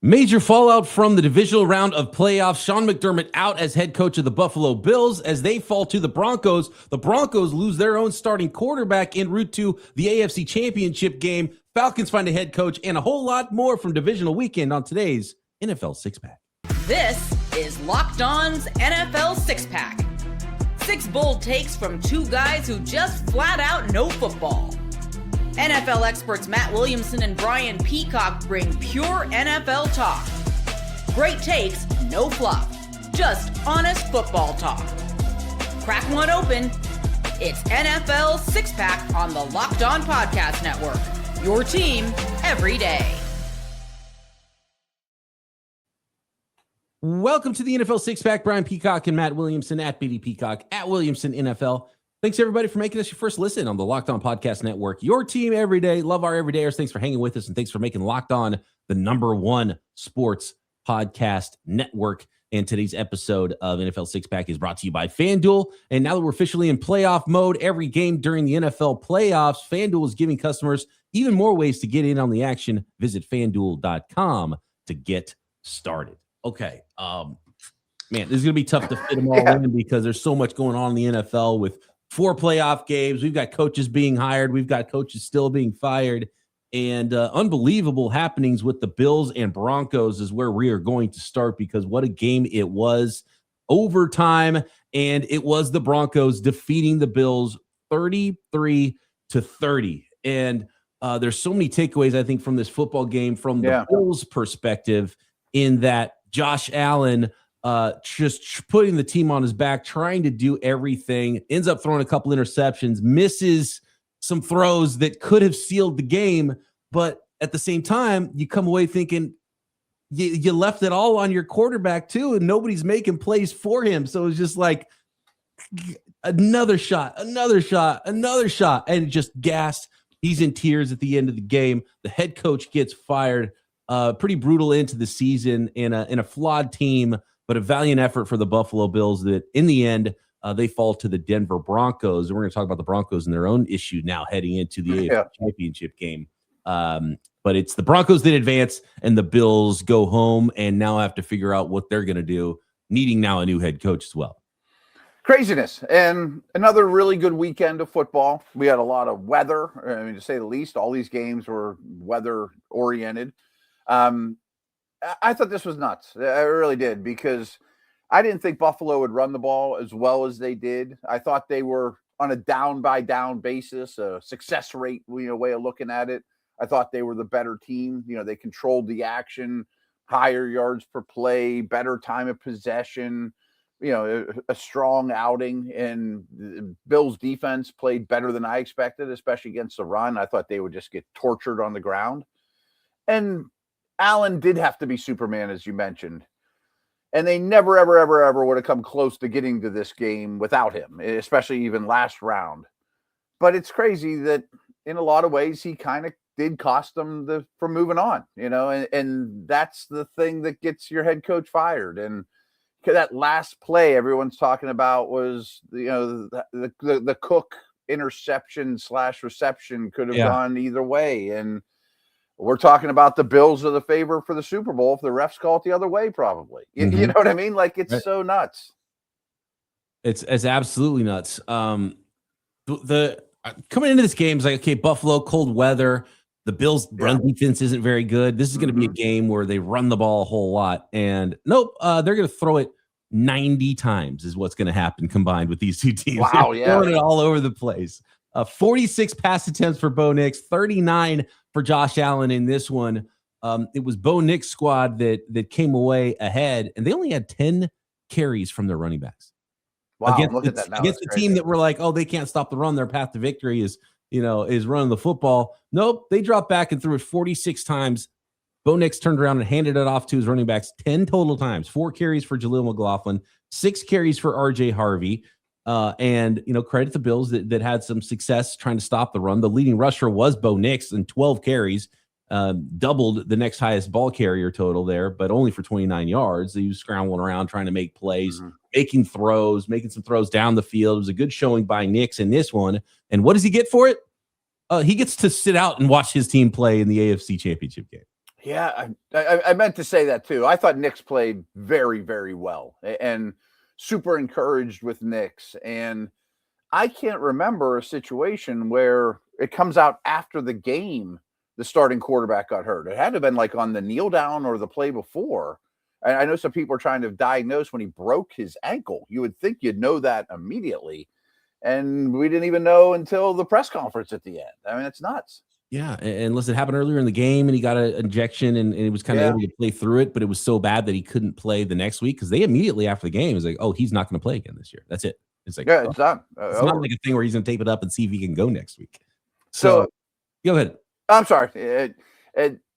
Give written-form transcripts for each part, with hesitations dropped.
Major fallout from the divisional round of playoffs. Sean McDermott out as head coach of the Buffalo Bills as they fall to the Broncos. The Broncos lose their own starting quarterback en route to the AFC Championship game. Falcons find a head coach and a whole lot more from Divisional Weekend on today's NFL Six Pack. This is Locked On's NFL Six Pack. 6 bold takes from 2 guys who just flat out know football. NFL experts Matt Williamson and Brian Peacock bring pure NFL talk. Great takes, no fluff, just honest football talk. Crack one open. It's NFL Six Pack on the Locked On Podcast Network. Your team every day. Welcome to the NFL Six Pack. Brian Peacock and Matt Williamson at BD Peacock at Williamson NFL. Thanks, everybody, for making us your first listen on the Locked On Podcast Network. Your team every day. Love our everydayers. Thanks for hanging with us, and thanks for making Locked On the #1 sports podcast network. And today's episode of NFL Six Pack is brought to you by FanDuel. And now that we're officially in playoff mode, every game during the NFL playoffs, FanDuel is giving customers even more ways to get in on the action. Visit FanDuel.com to get started. Okay, man, this is going to be tough to fit them all in because there's so much going on in the NFL with 4 playoff games. We've got coaches being hired. We've got coaches still being fired. And unbelievable happenings with the Bills and Broncos is where we are going to start because what a game it was. Overtime, and it was the Broncos defeating the Bills 33-30. And there's so many takeaways, I think, from this football game from the Bills' perspective in that Josh Allen just putting the team on his back, trying to do everything, ends up throwing a couple interceptions, misses some throws that could have sealed the game. But at the same time, you come away thinking you left it all on your quarterback too, and nobody's making plays for him. So it's just like another shot, and just gassed. He's in tears at the end of the game. The head coach gets fired. Pretty brutal into the season in a flawed team, but a valiant effort for the Buffalo Bills that in the end, they fall to the Denver Broncos. And we're going to talk about the Broncos and their own issue now heading into the AFC Championship game. But it's the Broncos that advance and the Bills go home and now have to figure out what they're going to do, needing now a new head coach as well. Craziness. And another really good weekend of football. We had a lot of weather. I mean, to say the least, all these games were weather oriented. I thought this was nuts. I really did, because I didn't think Buffalo would run the ball as well as they did. I thought they were on a down by down basis, a success rate, way of looking at it. I thought they were the better team. They controlled the action, higher yards per play, better time of possession, a strong outing. And the Bills defense played better than I expected, especially against the run. I thought they would just get tortured on the ground. And Allen did have to be Superman, as you mentioned. And they never, ever, ever, ever would have come close to getting to this game without him, especially even last round. But it's crazy that in a lot of ways, he kind of did cost them from moving on, and that's the thing that gets your head coach fired. And that last play everyone's talking about was, the Cook interception / reception could have gone either way. And we're talking about the Bills are the favor for the Super Bowl if the refs call it the other way, probably. You know what I mean? Like, it's so nuts. It's absolutely nuts. The coming into this game is like, okay, Buffalo, cold weather. The Bills' run defense isn't very good. This is going to be a game where they run the ball a whole lot. And nope, they're going to throw it 90 times is what's going to happen combined with these two teams. Wow, they're throwing it all over the place. 46 pass attempts for Bo Nix, 39 for Josh Allen in this one. It was Bo Nix squad that came away ahead, and they only had 10 carries from their running backs. Wow, against the team that were like, oh, they can't stop the run. Their path to victory is running the football. Nope, they dropped back and threw it 46 times. Bo Nix turned around and handed it off to his running backs 10 total times. 4 carries for Jaleel McLaughlin, 6 carries for RJ Harvey. And credit the Bills that had some success trying to stop the run. The leading rusher was Bo Nix and 12 carries, doubled the next highest ball carrier total there, but only for 29 yards. He was scrambling around trying to make plays, making some throws down the field. It was a good showing by Nix in this one. And what does he get for it? He gets to sit out and watch his team play in the AFC Championship game. Yeah, I meant to say that too. I thought Nix played very, very well and super encouraged with Nix. And I can't remember a situation where it comes out after the game the starting quarterback got hurt. It had to have been like on the kneel down or the play before. And I know some people are trying to diagnose when he broke his ankle. You would think you'd know that immediately. And we didn't even know until the press conference at the end. I mean, it's nuts. Yeah, and listen, it happened earlier in the game, and he got an injection, and he was kind of able to play through it, but it was so bad that he couldn't play the next week because they immediately after the game was like, oh, he's not going to play again this year. That's it. It's like, it's done. It's not like a thing where he's going to tape it up and see if he can go next week. So go ahead. I'm sorry.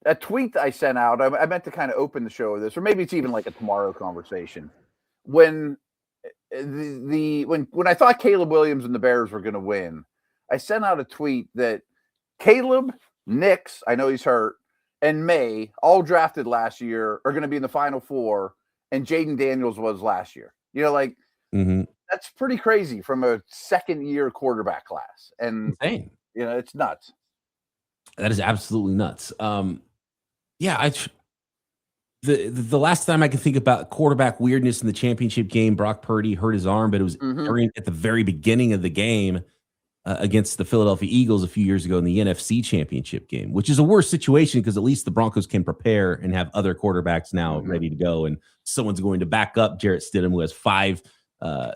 A tweet I sent out, I meant to kind of open the show with this, or maybe it's even like a tomorrow conversation. When when I thought Caleb Williams and the Bears were going to win, I sent out a tweet that Caleb, Nix, I know he's hurt, and May, all drafted last year, are going to be in the Final Four, and Jaden Daniels was last year. You know, like that's pretty crazy from a second-year quarterback class, and insane. You know, it's nuts. That is absolutely nuts. Yeah, the last time I can think about quarterback weirdness in the championship game, Brock Purdy hurt his arm, but it was at the very beginning of the game against the Philadelphia Eagles a few years ago in the NFC Championship game, which is a worse situation because at least the Broncos can prepare and have other quarterbacks now ready to go, and someone's going to back up Jarrett Stidham, who has 5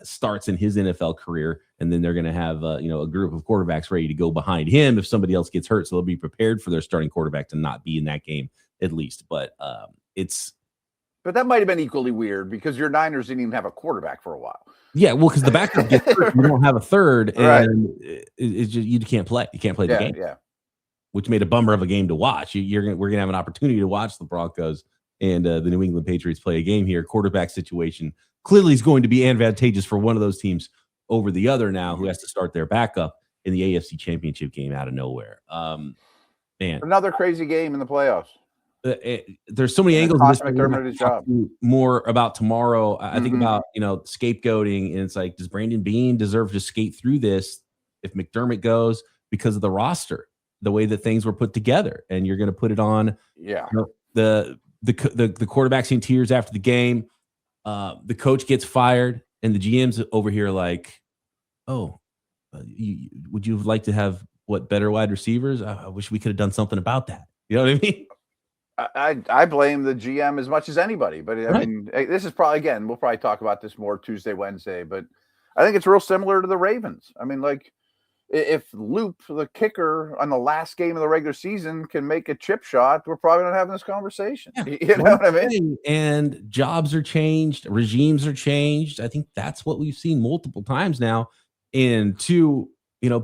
starts in his NFL career, and then they're going to have a group of quarterbacks ready to go behind him if somebody else gets hurt, so they'll be prepared for their starting quarterback to not be in that game at least. But that might have been equally weird because your Niners didn't even have a quarterback for a while. Yeah, well, because the backup gets hurt, you don't have a third, and it's just you can't play. You can't play the game. Yeah, which made a bummer of a game to watch. We're gonna have an opportunity to watch the Broncos and the New England Patriots play a game here. Quarterback situation clearly is going to be advantageous for one of those teams over the other now, who has to start their backup in the AFC Championship game out of nowhere. Man, another crazy game in the playoffs. There's so many angles. More about tomorrow. I think about scapegoating, and it's like, does Brandon Beane deserve to skate through this if McDermott goes because of the roster, the way that things were put together, and you're going to put it on the quarterbacks in tears after the game. The coach gets fired, and the GM's over here like, oh, would you like to have better wide receivers? I wish we could have done something about that. You know what I mean? I blame the GM as much as anybody, but I mean, this is probably, again, we'll probably talk about this more Tuesday, Wednesday, but I think it's real similar to the Ravens. I mean, like, if Loop, the kicker on the last game of the regular season, can make a chip shot, we're probably not having this conversation. Yeah. You know what I mean? And jobs are changed, regimes are changed. I think that's what we've seen multiple times now in two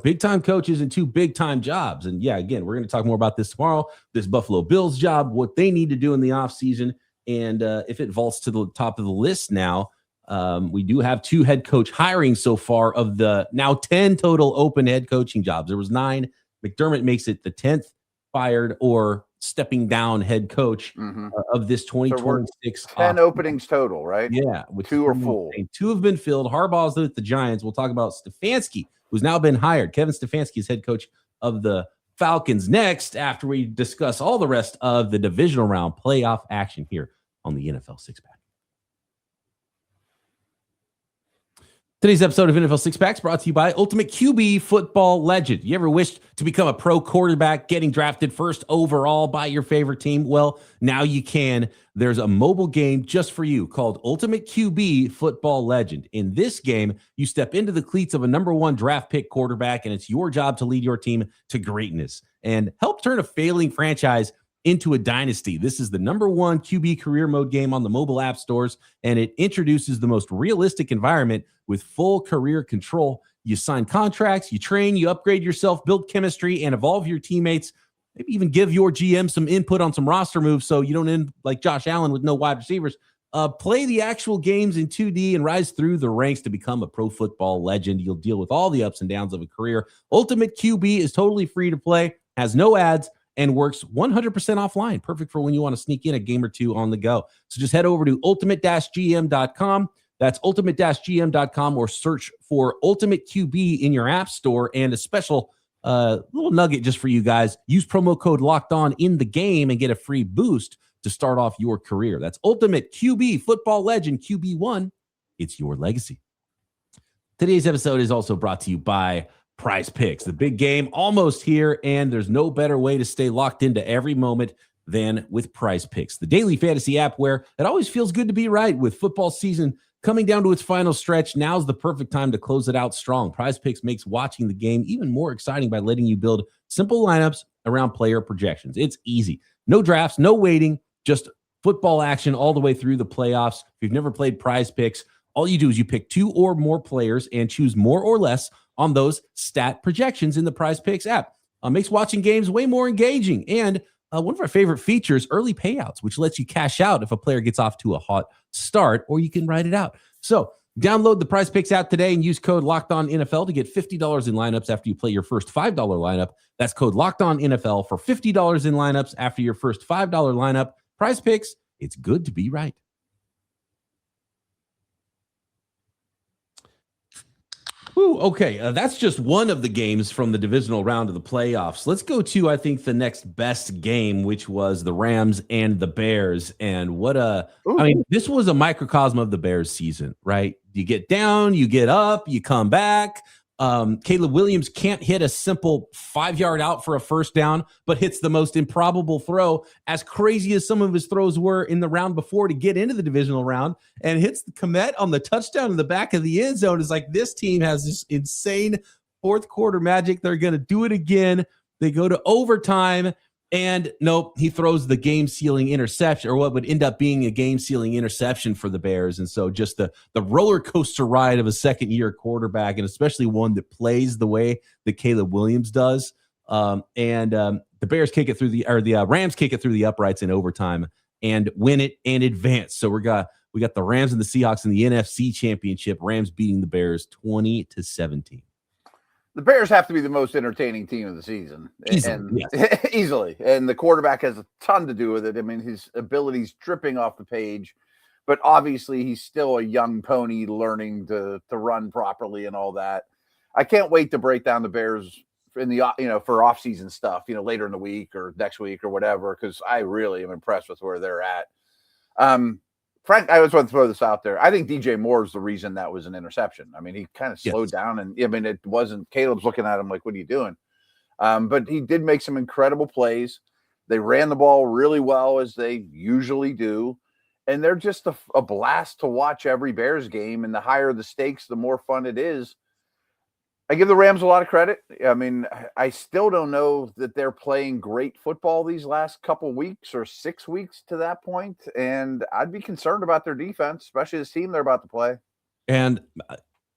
big time coaches and 2 big time jobs. And yeah, again, we're going to talk more about this tomorrow, this Buffalo Bills job, what they need to do in the offseason. And if it vaults to the top of the list now, we do have 2 head coach hiring so far of the now 10 total open head coaching jobs. There was 9. McDermott makes it the 10th fired or stepping down head coach of this 2026. So 10 openings total, right? Yeah. With 2 are full. 2 have been filled. Harbaugh's with the Giants. We'll talk about Stefanski, who's now been hired. Kevin Stefanski is head coach of the Falcons next, after we discuss all the rest of the divisional round playoff action here on the NFL Six Pack. Today's episode of NFL Six Packs brought to you by Ultimate QB Football Legend. You ever wished to become a pro quarterback, getting drafted first overall by your favorite team? Well, now you can. There's a mobile game just for you called Ultimate QB Football Legend. In this game, you step into the cleats of a number 1 draft pick quarterback, and it's your job to lead your team to greatness and help turn a failing franchise into a dynasty. This is the number 1 QB career mode game on the mobile app stores, and it introduces the most realistic environment with full career control. You sign contracts, you train, you upgrade yourself, build chemistry, and evolve your teammates. Maybe even give your GM some input on some roster moves so you don't end like Josh Allen with no wide receivers. Play the actual games in 2D and rise through the ranks to become a pro football legend. You'll deal with all the ups and downs of a career. Ultimate QB is totally free to play, has no ads, and works 100% offline. Perfect for when you want to sneak in a game or 2 on the go. So just head over to ultimate-gm.com. That's ultimate-gm.com, or search for Ultimate QB in your app store. And a special little nugget just for you guys. Use promo code Locked On in the game and get a free boost to start off your career. That's Ultimate QB Football Legend QB1. It's your legacy. Today's episode is also brought to you by Prize Picks. The big game almost here, and there's no better way to stay locked into every moment than with Prize Picks, the daily fantasy app where it always feels good to be right. With football season coming down to its final stretch, now's the perfect time to close it out strong. Prize Picks makes watching the game even more exciting by letting you build simple lineups around player projections. It's easy. No drafts, no waiting, just football action all the way through the playoffs. If you've never played Prize Picks, all you do is you pick 2 or more players and choose more or less on those stat projections in the Prize Picks app. Makes watching games way more engaging. And one of our favorite features, early payouts, which lets you cash out if a player gets off to a hot start, or you can ride it out. So download the Prize Picks app today and use code LOCKEDONNFL to get $50 in lineups after you play your first $5 lineup. That's code LOCKEDONNFL for $50 in lineups after your first $5 lineup. Prize Picks, it's good to be right. Ooh, okay, that's just one of the games from the divisional round of the playoffs. Let's go to, I think, the next best game, which was the Rams and the Bears. And this was a microcosm of the Bears season, right? You get down, you get up, you come back. Caleb Williams can't hit a simple 5-yard out for a first down, but hits the most improbable throw, as crazy as some of his throws were in the round before to get into the divisional round, and hits the Komet on the touchdown in the back of the end zone. It's like, this team has this insane fourth quarter magic. They're going to do it again. They go to overtime, and nope, he throws the game-sealing interception, or what would end up being a game-sealing interception for the Bears. And so just the roller coaster ride of a second-year quarterback, and especially one that plays the way that Caleb Williams does. The Bears kick it through the Rams kick it through the uprights in overtime and win it and advance. So we got the Rams and the Seahawks in the NFC Championship. Rams beating the Bears 20-17. The Bears have to be the most entertaining team of the season. Easily. And the quarterback has a ton to do with it. I mean, his abilities dripping off the page, but obviously he's still a young pony learning to run properly and all that. I can't wait to break down the Bears in the, for off-season stuff, later in the week or next week or whatever, because I really am impressed with where they're at. Frank, I just want to throw this out there. I think DJ Moore is the reason that was an interception. I mean, he kind of slowed down, and it wasn't Caleb's looking at him like, what are you doing? But he did make some incredible plays. They ran the ball really well, as they usually do. And they're just a blast to watch every Bears game. And the higher the stakes, the more fun it is. I give the Rams a lot of credit. I mean, I still don't know that they're playing great football these last couple weeks or 6 weeks to that point. And I'd be concerned about their defense, especially this team they're about to play. And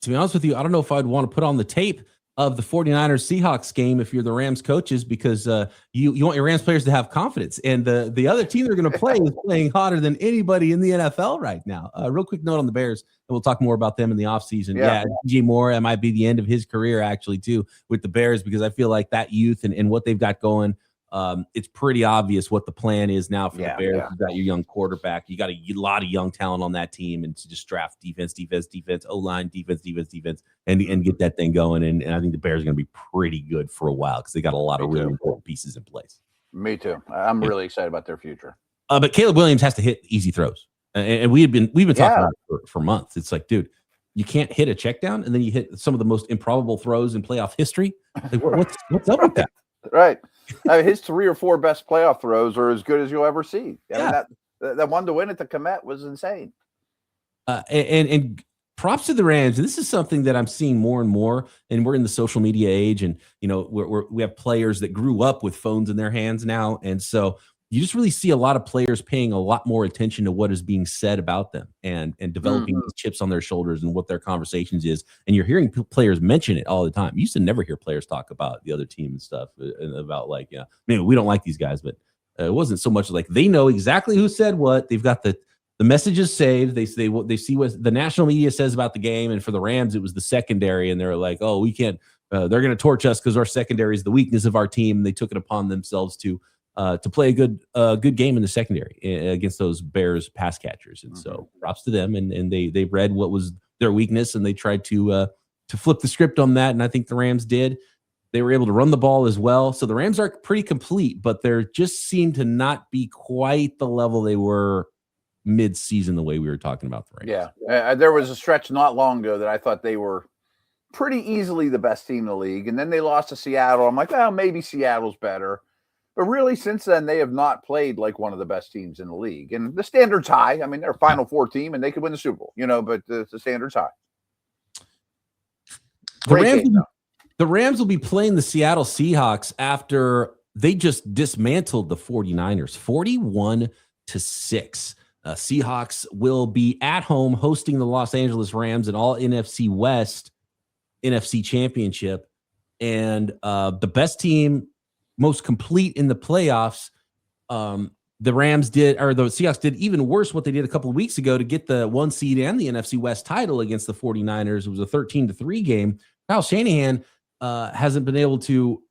to be honest with you, I don't know if I'd want to put on the tape of the 49ers Seahawks game if you're the Rams coaches, because you want your Rams players to have confidence. And the other team they're going to play is playing hotter than anybody in the NFL right now. Real quick note on the Bears, and we'll talk more about them in the offseason. Yeah, DJ Moore, that might be the end of his career actually too with the Bears, because I feel like that youth and what they've got going, it's pretty obvious what the plan is now for the Bears. You got your young quarterback. You got a lot of young talent on that team, and to just draft defense, O-line, defense, and get that thing going. And I think the Bears are going to be pretty good for a while, because they got a lot of really important pieces in place. Me too. I'm really excited about their future. But Caleb Williams has to hit easy throws. And we've been talking about it for months. It's like, dude, you can't hit a check down and then you hit some of the most improbable throws in playoff history. Like, what's up with that? Right. I mean, his 3 or 4 best playoff throws are as good as you'll ever see. I mean, that one to win at the Komet was insane. And props to the Rams. And this is something that I'm seeing more and more. And we're in the social media age, and we have players that grew up with phones in their hands now, and so you just really see a lot of players paying a lot more attention to what is being said about them, and developing these chips on their shoulders and what their conversations is. And you're hearing players mention it all the time. You used to never hear players talk about the other team and stuff, and about maybe we don't like these guys, but it wasn't so much like they know exactly who said what. They've got the messages saved. They see what the national media says about the game. And for the Rams, it was the secondary, and they're like, oh, we can't. They're going to torch us because our secondary is the weakness of our team. And they took it upon themselves to play a good game in the secondary against those Bears pass catchers. And so props to them. And they read what was their weakness, and they tried to flip the script on that. And I think the Rams did. They were able to run the ball as well. So the Rams are pretty complete, but they just seem to not be quite the level they were mid-season, the way we were talking about the Rams. Yeah. There was a stretch not long ago that I thought they were pretty easily the best team in the league. And then they lost to Seattle. I'm like, well, maybe Seattle's better. But really, since then, they have not played like one of the best teams in the league. And the standard's high. I mean, they're a Final Four team, and they could win the Super Bowl, but the standard's high. The Rams will be playing the Seattle Seahawks after they just dismantled the 49ers, 41-6. Seahawks will be at home hosting the Los Angeles Rams in all NFC West, NFC Championship. And the best team, most complete in the playoffs, the Seahawks did even worse what they did a couple of weeks ago to get the 1 seed and the NFC West title against the 49ers. It was a 13-3 game. Kyle Shanahan hasn't been able to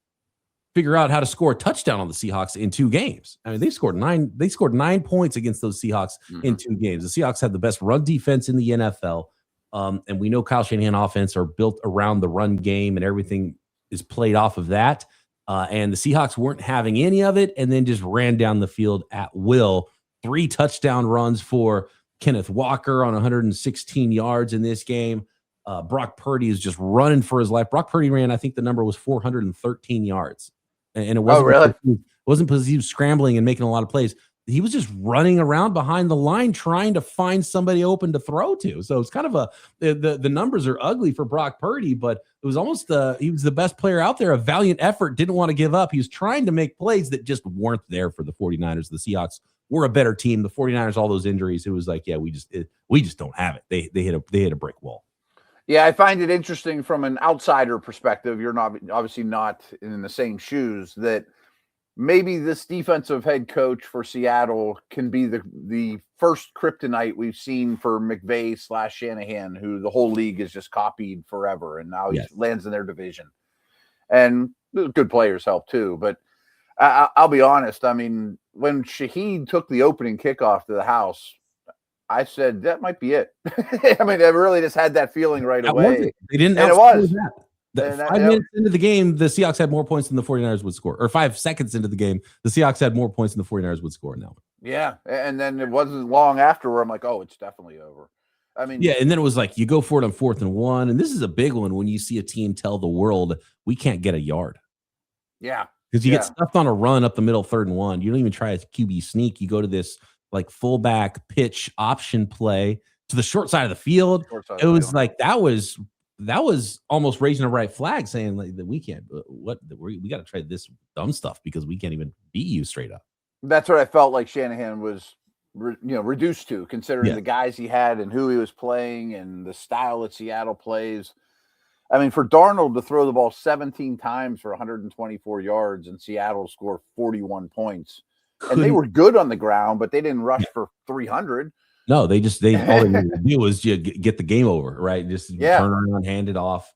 figure out how to score a touchdown on the Seahawks in 2 games. I mean, they scored 9 points against those Seahawks in 2 games. The Seahawks have the best run defense in the NFL. And we know Kyle Shanahan offense are built around the run game, and everything is played off of that. And the Seahawks weren't having any of it, and then just ran down the field at will. 3 touchdown runs for Kenneth Walker on 116 yards in this game. Brock Purdy is just running for his life. Brock Purdy ran, I think the number was 413 yards. And it wasn't, wasn't because he was scrambling and making a lot of plays. He was just running around behind the line trying to find somebody open to throw to. So it's kind of the numbers are ugly for Brock Purdy, but it was almost he was the best player out there. A valiant effort, didn't want to give up. He was trying to make plays that just weren't there for the 49ers. The Seahawks were a better team. The 49ers, all those injuries, it was like, yeah, we just don't have it. They hit a brick wall. Yeah, I find it interesting from an outsider perspective. You're obviously not in the same shoes, that maybe this defensive head coach for Seattle can be the first kryptonite we've seen for McVay/Shanahan, who the whole league has just copied forever, and now he lands in their division. And good players help too. But I'll be honest. I mean, when Shaheed took the opening kickoff to the house, I said that might be it. I mean, I really just had that feeling right away. They didn't. And it was. 5 minutes into the game, the Seahawks had more points than the 49ers would score. Or 5 seconds into the game, the Seahawks had more points than the 49ers would score in that one. Yeah, and then it wasn't long after where I'm like, oh, it's definitely over. I mean, yeah, and then it was like you go for it on 4th and 1, and this is a big one when you see a team tell the world we can't get a yard. Yeah, because you get stuffed on a run up the middle, 3rd and 1. You don't even try a QB sneak. You go to this like fullback pitch option play to the short side of the field. It was like that was almost raising a right flag, saying like that we can't. We got to try this dumb stuff because we can't even beat you straight up. That's what I felt like Shanahan was, reduced to, considering the guys he had and who he was playing and the style that Seattle plays. I mean, for Darnold to throw the ball 17 times for 124 yards and Seattle score 41 points. And they were good on the ground, but they didn't rush for 300. No, all they needed to do was get the game over, right? Just turn around, hand it off.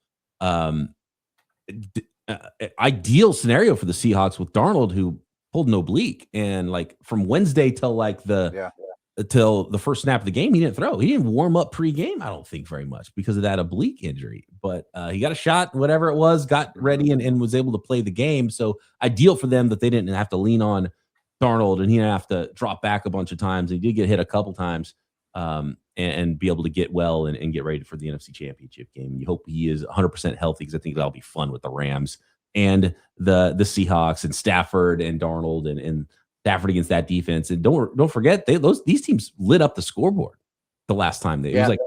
Ideal scenario for the Seahawks with Darnold, who pulled an oblique, and like from Wednesday till like till the first snap of the game, he didn't throw. He didn't warm up pre-game, I don't think, very much because of that oblique injury. But he got a shot, whatever it was, got ready and was able to play the game. So ideal for them that they didn't have to lean on Darnold, and he didn't have to drop back a bunch of times. He did get hit a couple times, and be able to get well and get ready for the NFC Championship game. You hope he is 100% healthy, because I think that'll be fun with the Rams and the Seahawks and Stafford and Darnold and Stafford against that defense. And don't forget, these teams lit up the scoreboard the last time. It was like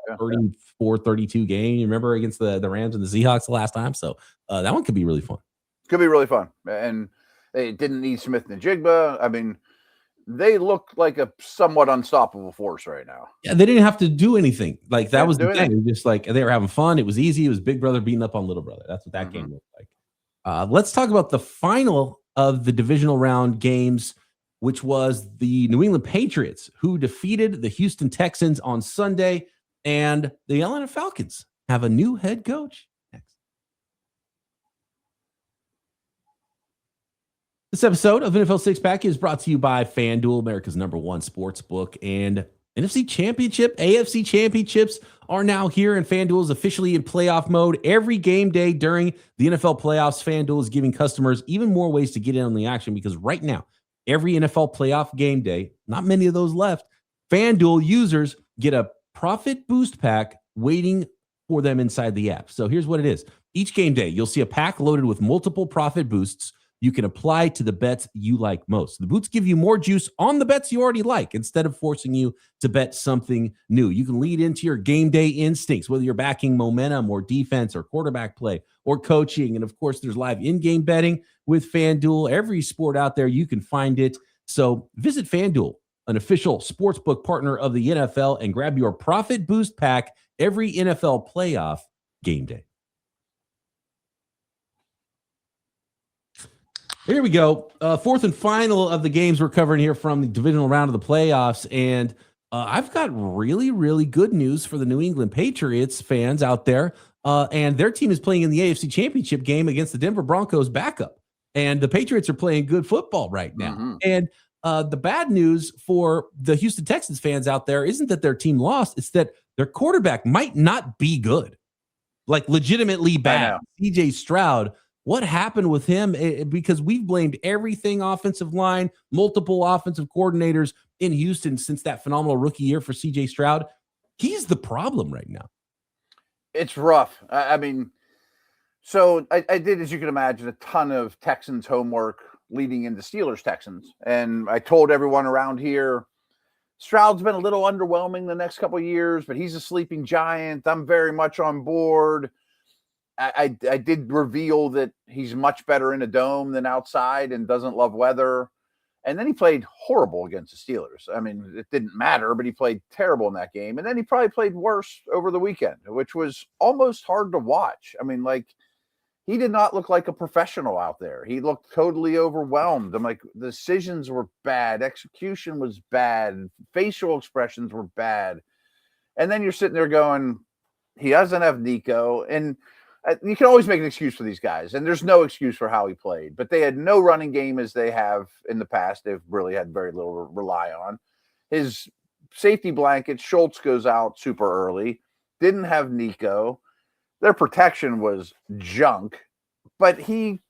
34-32 game. You remember, against the Rams and the Seahawks the last time. So that one could be really fun. Could be really fun. And they didn't need Smith and Jigba. I mean, they look like a somewhat unstoppable force right now. Yeah, they didn't have to do anything. Like, that was the thing. Just like they were having fun. It was easy. It was big brother beating up on little brother. That's what that game looked like. Let's talk about the final of the divisional round games, which was the New England Patriots, who defeated the Houston Texans on Sunday, and the Atlanta Falcons have a new head coach. This episode of NFL Six Pack is brought to you by FanDuel, America's #1 sports book. And NFC Championship, AFC Championships are now here, and FanDuel is officially in playoff mode. Every game day during the NFL playoffs, FanDuel is giving customers even more ways to get in on the action, because right now, every NFL playoff game day, not many of those left, FanDuel users get a profit boost pack waiting for them inside the app. So here's what it is. Each game day, you'll see a pack loaded with multiple profit boosts you can apply to the bets you like most. The boosts give you more juice on the bets you already like instead of forcing you to bet something new. You can lead into your game day instincts, whether you're backing momentum or defense or quarterback play or coaching. And of course, there's live in-game betting with FanDuel. Every sport out there, you can find it. So visit FanDuel, an official sportsbook partner of the NFL, and grab your profit boost pack every NFL playoff game day. Here we go. Fourth and final of the games we're covering here from the divisional round of the playoffs. And I've got really, really good news for the New England Patriots fans out there. And their team is playing in the AFC Championship game against the Denver Broncos backup. And the Patriots are playing good football right now. Mm-hmm. And the bad news for the Houston Texans fans out there isn't that their team lost. It's that their quarterback might not be good, like legitimately bad. CJ Stroud. What happened with him? Because we've blamed everything offensive line, multiple offensive coordinators in Houston since that phenomenal rookie year for CJ Stroud. He's the problem right now. It's rough. I mean, so I did, as you can imagine, a ton of Texans homework leading into Steelers Texans. And I told everyone around here, Stroud's been a little underwhelming the next couple of years, but he's a sleeping giant. I'm very much on board. I did reveal that he's much better in a dome than outside and doesn't love weather. And then he played horrible against the Steelers. I mean, it didn't matter, but he played terrible in that game. And then he probably played worse over the weekend, which was almost hard to watch. I mean, like, he did not look like a professional out there. He looked totally overwhelmed. I'm like, the decisions were bad. Execution was bad. Facial expressions were bad. And then you're sitting there going, he doesn't have Nico. And you can always make an excuse for these guys, and there's no excuse for how he played. But they had no running game as they have in the past. They've really had very little to rely on. His safety blanket, Schultz, goes out super early. Didn't have Nico. Their protection was junk, but he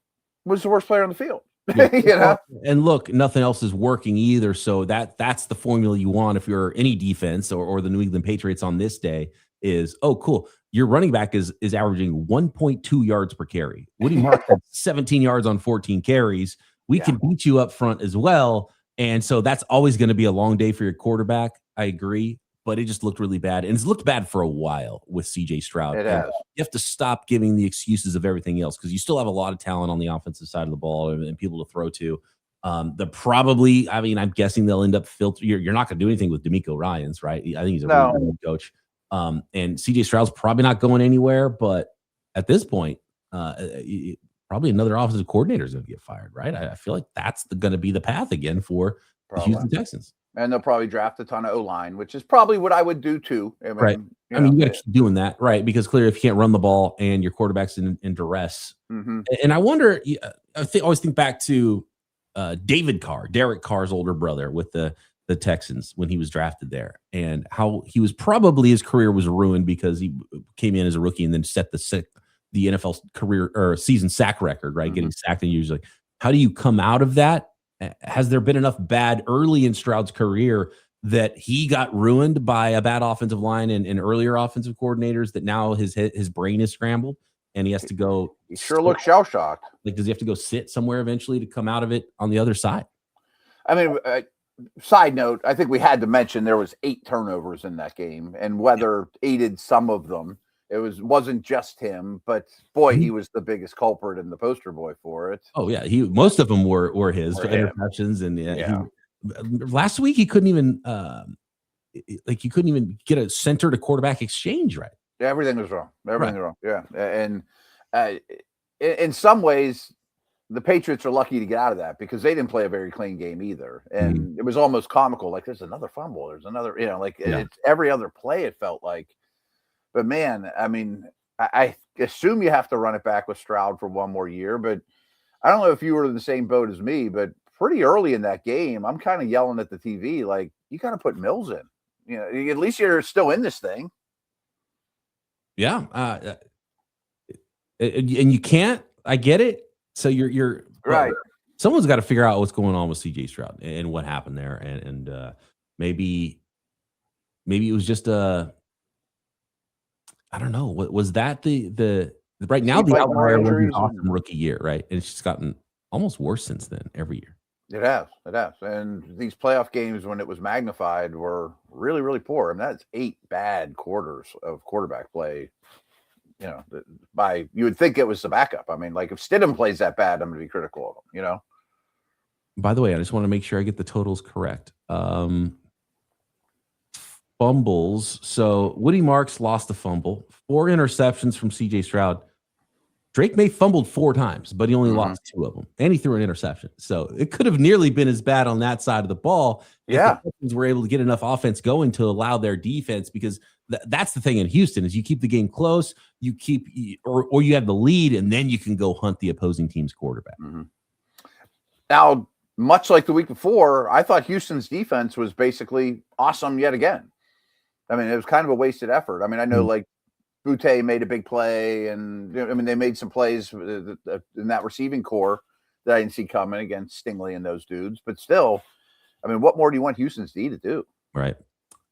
was the worst player on the field. Yeah. You know? And look, nothing else is working either. So that's the formula you want if you're any defense or the New England Patriots on this day is, oh, cool. Your running back is averaging 1.2 yards per carry. Woody Mark had 17 yards on 14 carries. We can beat you up front as well. And so that's always going to be a long day for your quarterback. I agree. But it just looked really bad. And it's looked bad for a while with CJ Stroud. It has. You have to stop giving the excuses of everything else, because you still have a lot of talent on the offensive side of the ball and people to throw to. I'm guessing they'll end up filtering. You're not going to do anything with DeMeco Ryans, right? I think he's a really good coach. And CJ Stroud's probably not going anywhere, but at this point, probably another offensive coordinator is going to get fired, right? I feel like that's going to be the path again for the Houston Texans. And they'll probably draft a ton of O-line, which is probably what I would do too. I mean, right. You got to keep doing that, right? Because clearly, if you can't run the ball and your quarterback's in duress, and I wonder, always think back to Derek Carr's older brother with the Texans when he was drafted there, and how he was probably, his career was ruined because he came in as a rookie and then set the NFL career or season sack record, right? Getting sacked. And usually, how do you come out of that? Has there been enough bad early in Stroud's career that he got ruined by a bad offensive line and earlier offensive coordinators that now his brain is scrambled and he has to go? He sure looks shell-shocked. Like, does he have to go sit somewhere eventually to come out of it on the other side? I mean, side note, I think we had to mention there was 8 turnovers in that game, and weather aided some of them. It wasn't just him, but boy, he was the biggest culprit and the poster boy for it. Oh yeah, most of them were his interceptions, and last week he couldn't even get a center to quarterback exchange right. Yeah, everything was wrong. Everything was wrong. Yeah, and in some ways, the Patriots are lucky to get out of that because they didn't play a very clean game either, and it was almost comical. Like, there's another fumble, there's another, it's every other play. It felt like. But man, I mean, I assume you have to run it back with Stroud for one more year. But I don't know if you were in the same boat as me, but pretty early in that game, I'm kind of yelling at the TV, like, you got to put Mills in. at least you're still in this thing. Yeah. And you can't, I get it. So you're right. Someone's got to figure out what's going on with CJ Stroud and what happened there. And maybe it was just I don't know. What was that? The right now the outlier was an awesome rookie year, right? And it's just gotten almost worse since then every year. It has. And these playoff games, when it was magnified, were really, really poor. I mean, that's 8 bad quarters of quarterback play. You would think it was the backup. I mean, like if Stidham plays that bad, I'm going to be critical of him, By the way, I just want to make sure I get the totals correct. Fumbles. So Woody Marks lost a fumble, 4 interceptions from CJ Stroud. Drake May fumbled 4 times, but he only lost 2 of them, and he threw an interception. So it could have nearly been as bad on that side of the ball. Yeah, if the Texans were able to get enough offense going to allow their defense, because that's the thing in Houston is you keep the game close, you keep or you have the lead, and then you can go hunt the opposing team's quarterback. Mm-hmm. Now, much like the week before, I thought Houston's defense was basically awesome yet again. I mean, it was kind of a wasted effort. I mean, I know like Butte made a big play, and I mean they made some plays in that receiving core that I didn't see coming against Stingley and those dudes. But still, I mean, what more do you want Houston's D to do? Right.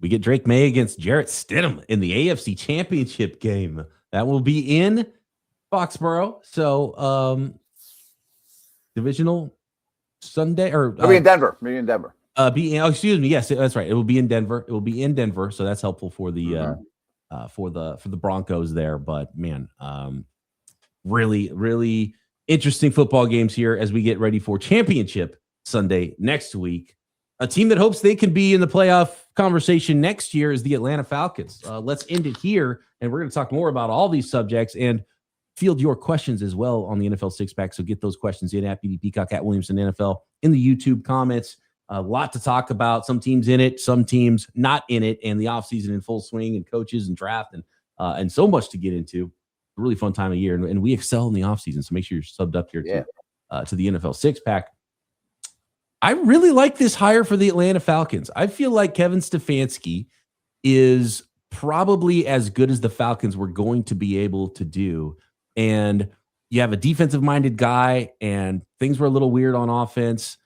We get Drake May against Jarrett Stidham in the AFC Championship game. That will be in Foxborough. So divisional Sunday or it'll be in Denver. Excuse me. Yes, that's right. It will be in Denver. So that's helpful for the for the Broncos there. But man, really, really interesting football games here as we get ready for Championship Sunday next week. A team that hopes they can be in the playoff conversation next year is the Atlanta Falcons. Let's end it here, and we're going to talk more about all these subjects and field your questions as well on the NFL Six Pack. So get those questions in at BD Peacock at Williamson NFL in the YouTube comments. A lot to talk about. Some teams in it, some teams not in it, and the offseason in full swing, and coaches and draft, and so much to get into. A really fun time of year, and we excel in the offseason. So make sure you're subbed up here to the NFL Six Pack. I really like this hire for the Atlanta Falcons. I feel like Kevin Stefanski is probably as good as the Falcons were going to be able to do. And you have a defensive-minded guy, and things were a little weird on offense.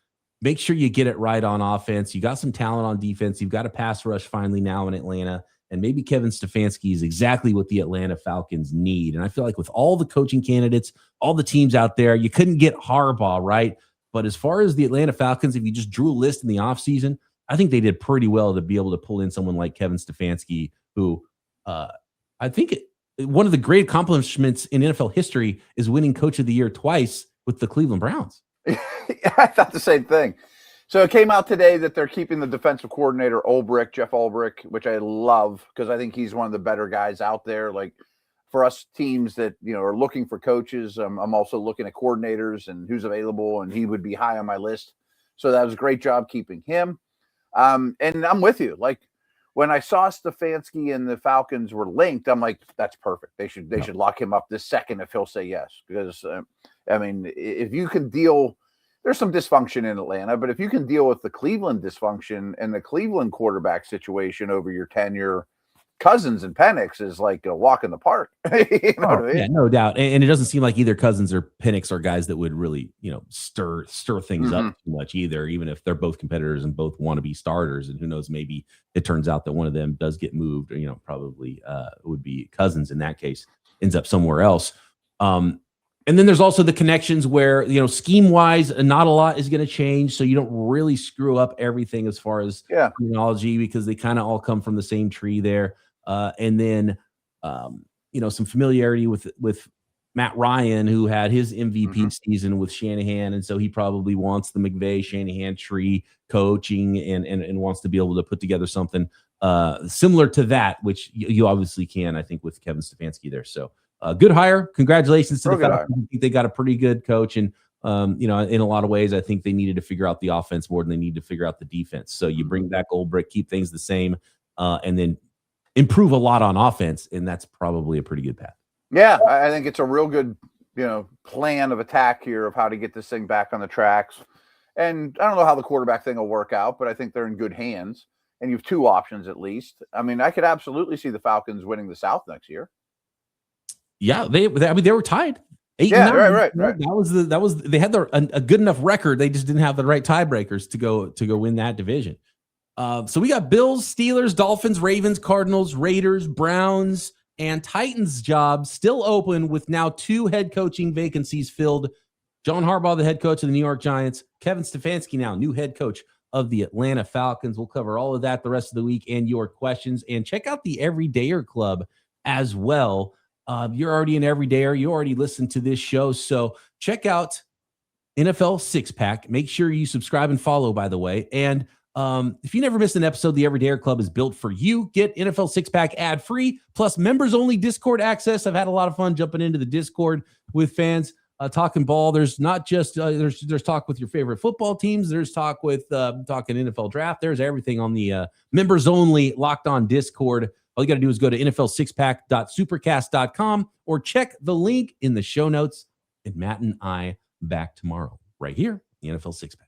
Make sure you get it right on offense. You got some talent on defense. You've got a pass rush finally now in Atlanta. And maybe Kevin Stefanski is exactly what the Atlanta Falcons need. And I feel like with all the coaching candidates, all the teams out there, you couldn't get Harbaugh, right? But as far as the Atlanta Falcons, if you just drew a list in the offseason, I think they did pretty well to be able to pull in someone like Kevin Stefanski, who I think one of the great accomplishments in NFL history is winning Coach of the Year twice with the Cleveland Browns. I thought the same thing. So it came out today that they're keeping the defensive coordinator, Jeff Ulbrich, which I love because I think he's one of the better guys out there. Like for us teams that, are looking for coaches, I'm also looking at coordinators and who's available, and he would be high on my list. So that was a great job keeping him. And I'm with you. Like when I saw Stefanski and the Falcons were linked, I'm like, that's perfect. They should lock him up this second if he'll say yes. Because, if you can deal – there's some dysfunction in Atlanta, but if you can deal with the Cleveland dysfunction and the Cleveland quarterback situation over your tenure, Cousins and Penix is like a walk in the park. You know what I mean? Yeah, no doubt. And it doesn't seem like either Cousins or Penix are guys that would really, stir things up too much either, even if they're both competitors and both want to be starters. And who knows, maybe it turns out that one of them does get moved, or, probably would be Cousins in that case, ends up somewhere else. And then there's also the connections where, scheme-wise, not a lot is going to change, so you don't really screw up everything as far as terminology because they kind of all come from the same tree there. And then, some familiarity with Matt Ryan, who had his MVP season with Shanahan, and so he probably wants the McVay-Shanahan tree coaching and wants to be able to put together something similar to that, which you obviously can, I think, with Kevin Stefanski there. So, good hire. Congratulations to the Falcons. I think they got a pretty good coach. And, in a lot of ways, I think they needed to figure out the offense more than they need to figure out the defense. So you bring back Ulbrich, keep things the same, and then improve a lot on offense. And that's probably a pretty good path. Yeah, I think it's a real good, plan of attack here of how to get this thing back on the tracks. And I don't know how the quarterback thing will work out, but I think they're in good hands. and you have 2 options at least. I mean, I could absolutely see the Falcons winning the South next year. Yeah, they were tied. 8-9. Right. That was they had a good enough record. They just didn't have the right tiebreakers to go win that division. So we got Bills, Steelers, Dolphins, Ravens, Cardinals, Raiders, Browns, and Titans jobs still open with now 2 head coaching vacancies filled. John Harbaugh, the head coach of the New York Giants. Kevin Stefanski now new head coach of the Atlanta Falcons. We'll cover all of that the rest of the week and your questions. And check out the Everydayer Club as well. You're already an everydayer. You already listened to this show. So check out NFL Six Pack. Make sure you subscribe and follow, by the way. And if you never missed an episode, the Everydayer Club is built for you. Get NFL Six Pack ad free, plus members only Discord access. I've had a lot of fun jumping into the Discord with fans, talking ball. There's not just there's talk with your favorite football teams. There's talk with talking NFL draft. There's everything on the members only Locked On Discord. All you got to do is go to nflsixpack.supercast.com or check the link in the show notes. And Matt and I back tomorrow right here, the NFL Six Pack.